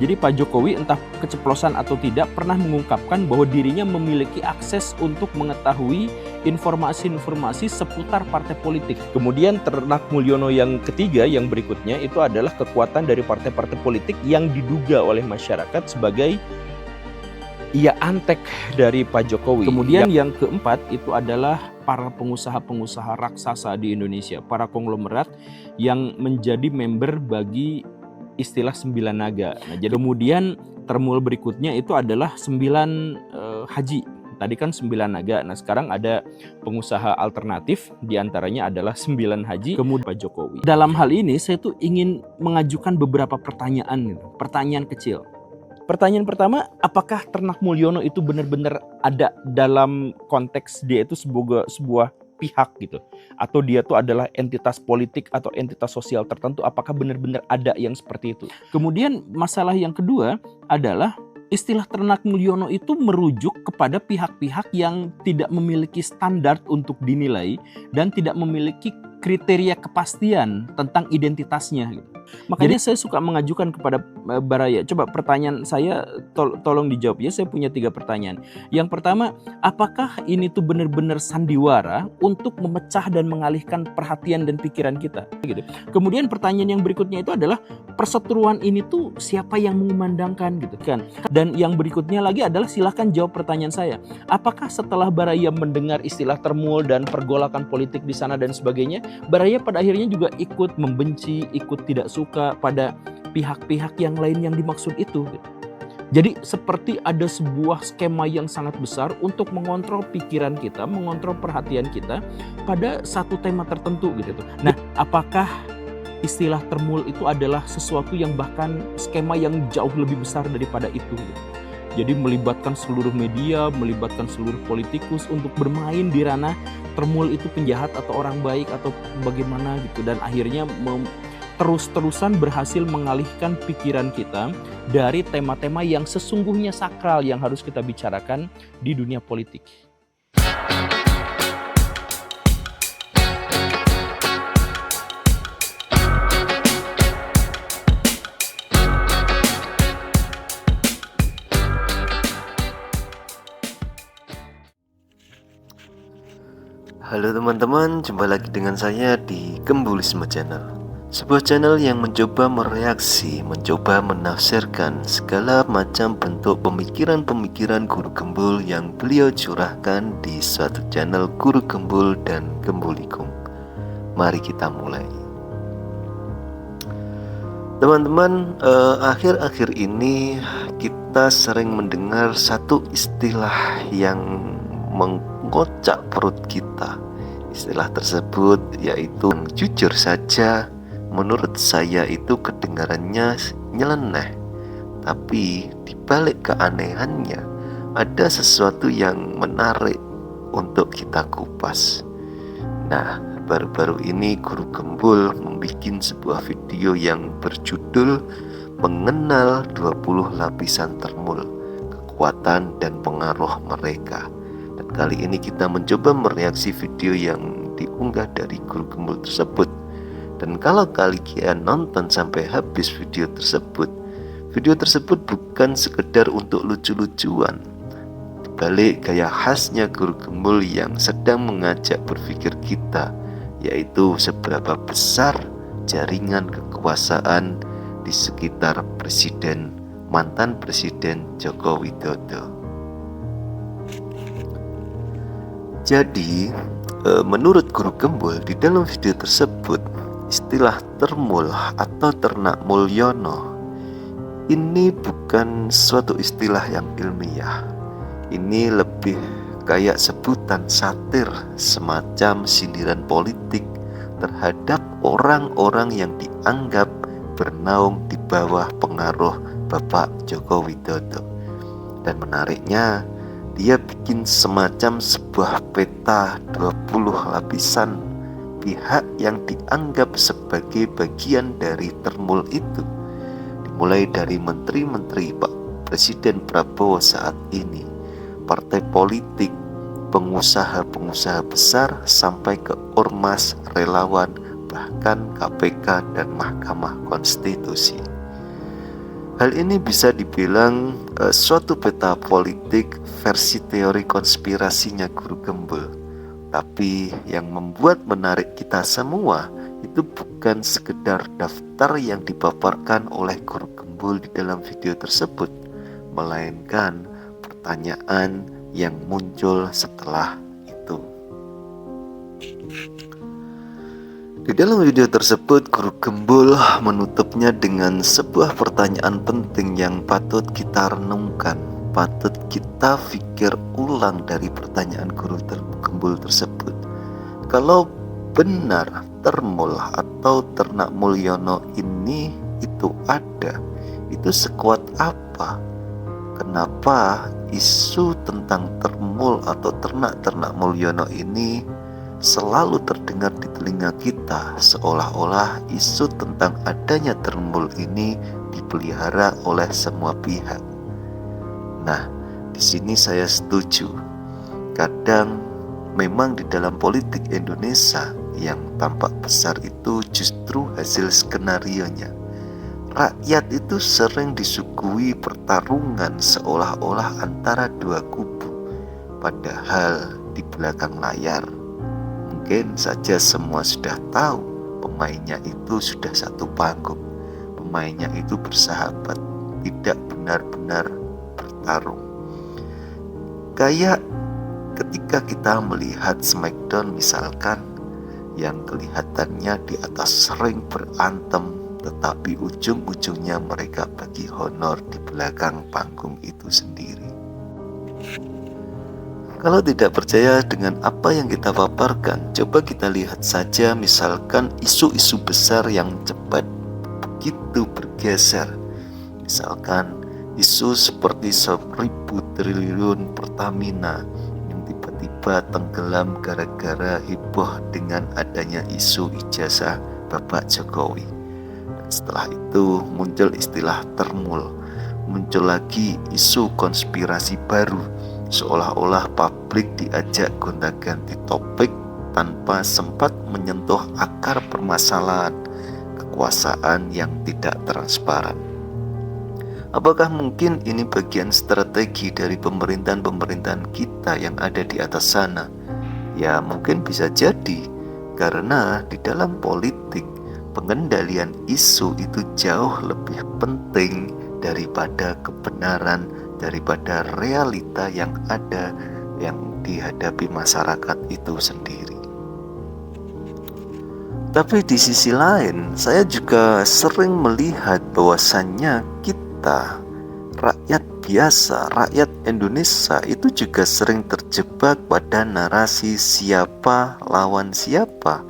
Jadi Pak Jokowi entah keceplosan atau tidak pernah mengungkapkan bahwa dirinya memiliki akses untuk mengetahui informasi-informasi seputar partai politik. Kemudian Ternak Mulyono yang ketiga, yang berikutnya itu adalah kekuatan dari partai-partai politik yang diduga oleh masyarakat sebagai antek dari Pak Jokowi. Kemudian yang keempat itu adalah para pengusaha-pengusaha raksasa di Indonesia, para konglomerat yang menjadi member bagi istilah 9 naga. Nah, jadi kemudian termul berikutnya itu adalah 9 haji. Tadi kan 9 naga. Nah, sekarang ada pengusaha alternatif, diantaranya adalah 9 haji, kemudian Pak Jokowi. Dalam hal ini saya tuh ingin mengajukan beberapa pertanyaan, pertanyaan kecil. Pertanyaan pertama, apakah Ternak Mulyono itu benar-benar ada dalam konteks dia itu sebuah pihak gitu, atau dia tuh adalah entitas politik atau entitas sosial tertentu? Apakah benar-benar ada yang seperti itu? Kemudian masalah yang kedua adalah istilah Ternak Mulyono itu merujuk kepada pihak-pihak yang tidak memiliki standar untuk dinilai dan tidak memiliki kriteria kepastian tentang identitasnya gitu. Makanya saya suka mengajukan kepada Baraya. Coba pertanyaan saya tolong dijawab ya. Saya punya 3 pertanyaan. Yang pertama, apakah ini tuh benar-benar sandiwara untuk memecah dan mengalihkan perhatian dan pikiran kita gitu. Kemudian pertanyaan yang berikutnya itu adalah perseteruan ini tuh siapa yang mengumandangkan gitu kan. Dan yang berikutnya lagi adalah silakan jawab pertanyaan saya. Apakah setelah Baraya mendengar istilah termul dan pergolakan politik di sana dan sebagainya, Baraya pada akhirnya juga ikut membenci, ikut tidak suka pada pihak-pihak yang lain yang dimaksud itu. Jadi seperti ada sebuah skema yang sangat besar untuk mengontrol pikiran kita, mengontrol perhatian kita pada satu tema tertentu gitu. Nah, apakah istilah termul itu adalah sesuatu yang bahkan skema yang jauh lebih besar daripada itu? Jadi melibatkan seluruh media, melibatkan seluruh politikus untuk bermain di ranah termul itu penjahat atau orang baik atau bagaimana gitu, dan akhirnya terus-terusan berhasil mengalihkan pikiran kita dari tema-tema yang sesungguhnya sakral yang harus kita bicarakan di dunia politik. Halo teman-teman, jumpa lagi dengan saya di Gembulisme Channel. Sebuah channel yang mencoba mereaksi, mencoba menafsirkan segala macam bentuk pemikiran-pemikiran Guru Gembul yang beliau curahkan di suatu channel Guru Gembul dan Gembulikum. Mari kita mulai. Teman-teman, akhir-akhir ini kita sering mendengar satu istilah yang mengkocak perut kita. Istilah tersebut yaitu jujur saja, menurut saya itu kedengarannya nyeleneh, tapi dibalik keanehannya ada sesuatu yang menarik untuk kita kupas. Nah, baru-baru ini Guru Gembul membuat sebuah video yang berjudul Mengenal 20 Lapisan Termul, Kekuatan dan Pengaruh Mereka. Dan kali ini kita mencoba mereaksi video yang diunggah dari Guru Gembul tersebut. Dan kalau kalian nonton sampai habis video tersebut bukan sekedar untuk lucu-lucuan. Dibalik gaya khasnya Guru Gembul yang sedang mengajak berpikir kita, yaitu seberapa besar jaringan kekuasaan di sekitar mantan Presiden Joko Widodo. Jadi, menurut Guru Gembul di dalam video tersebut, istilah termul atau Ternak Mulyono ini bukan suatu istilah yang ilmiah. Ini lebih kayak sebutan satir, semacam sindiran politik terhadap orang-orang yang dianggap bernaung di bawah pengaruh Bapak Joko Widodo. Dan menariknya, dia bikin semacam sebuah peta 20 lapisan pihak yang dianggap sebagai bagian dari termul itu, dimulai dari menteri-menteri Pak Presiden Prabowo saat ini, partai politik, pengusaha-pengusaha besar, sampai ke ormas, relawan, bahkan KPK dan Mahkamah Konstitusi. Hal ini bisa dibilang suatu peta politik versi teori konspirasinya Guru Gembul. Tapi yang membuat menarik kita semua itu bukan sekedar daftar yang dipaparkan oleh Guru Gembul di dalam video tersebut, melainkan pertanyaan yang muncul setelah itu. Di dalam video tersebut, Guru Gembul menutupnya dengan sebuah pertanyaan penting yang patut kita renungkan, patut kita pikir ulang dari pertanyaan Guru Gembul tersebut. Kalau benar Termul atau Ternak Mulyono ini itu ada, itu sekuat apa? Kenapa isu tentang Termul atau Ternak Mulyono ini selalu terdengar di telinga kita, seolah-olah isu tentang adanya Termul ini dipelihara oleh semua pihak. Nah, di sini saya setuju. Kadang memang di dalam politik Indonesia yang tampak besar itu justru hasil skenarionya. Rakyat itu sering disuguhi pertarungan seolah-olah antara dua kubu, padahal di belakang layar mungkin saja semua sudah tahu pemainnya itu sudah satu panggung, pemainnya itu bersahabat, tidak benar-benar bertarung. Kayak ketika kita melihat Smackdown misalkan, yang kelihatannya di atas sering berantem, tetapi ujung-ujungnya mereka bagi honor di belakang panggung itu sendiri. Kalau tidak percaya dengan apa yang kita paparkan, coba kita lihat saja misalkan isu-isu besar yang cepat begitu bergeser. Misalkan isu seperti 1.000 triliun Pertamina yang tiba-tiba tenggelam gara-gara heboh dengan adanya isu ijazah Bapak Jokowi. Dan setelah itu muncul istilah Termul, muncul lagi isu konspirasi baru, seolah-olah publik diajak gonta-ganti topik tanpa sempat menyentuh akar permasalahan kekuasaan yang tidak transparan. Apakah mungkin ini bagian strategi dari pemerintahan-pemerintahan kita yang ada di atas sana? Ya mungkin bisa jadi, karena di dalam politik pengendalian isu itu jauh lebih penting daripada kebenaran, daripada realita yang ada yang dihadapi masyarakat itu sendiri. Tapi di sisi lain, saya juga sering melihat bahwasannya kita, rakyat biasa, rakyat Indonesia itu juga sering terjebak pada narasi siapa lawan siapa,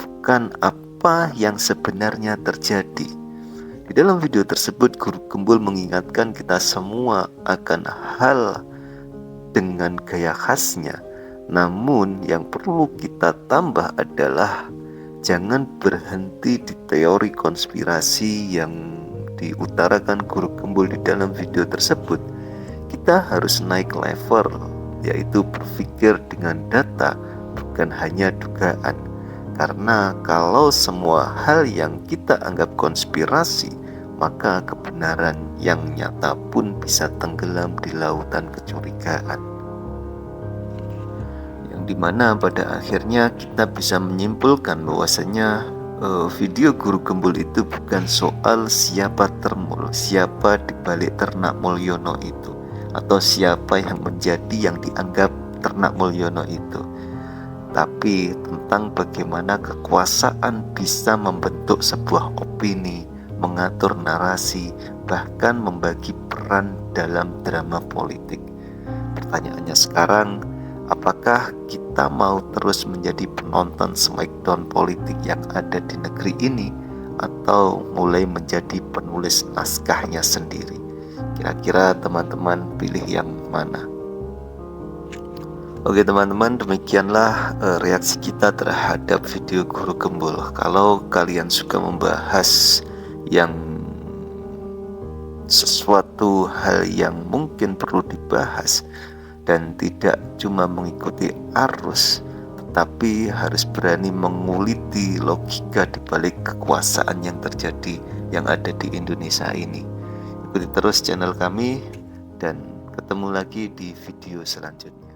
bukan apa yang sebenarnya terjadi. Di dalam video tersebut, Guru Gembul mengingatkan kita semua akan hal dengan gaya khasnya. Namun yang perlu kita tambah adalah jangan berhenti di teori konspirasi yang diutarakan Guru Gembul di dalam video tersebut. Kita harus naik level, yaitu berpikir dengan data, bukan hanya dugaan. Karena kalau semua hal yang kita anggap konspirasi, maka kebenaran yang nyata pun bisa tenggelam di lautan kecurigaan. Yang dimana pada akhirnya kita bisa menyimpulkan bahwasanya video Guru Gembul itu bukan soal siapa Termul, siapa dibalik Ternak Mulyono itu, atau siapa yang menjadi yang dianggap Ternak Mulyono itu, tapi tentang bagaimana kekuasaan bisa membentuk sebuah opini, mengatur narasi, bahkan membagi peran dalam drama politik. Pertanyaannya sekarang, apakah kita mau terus menjadi penonton Smackdown politik yang ada di negeri ini, atau mulai menjadi penulis naskahnya sendiri? Kira-kira teman-teman pilih yang mana? Oke teman-teman, demikianlah reaksi kita terhadap video Guru Gembul. Kalau kalian suka membahas yang sesuatu hal yang mungkin perlu dibahas dan tidak cuma mengikuti arus, tetapi harus berani menguliti logika di balik kekuasaan yang terjadi yang ada di Indonesia ini, ikuti terus channel kami dan ketemu lagi di video selanjutnya.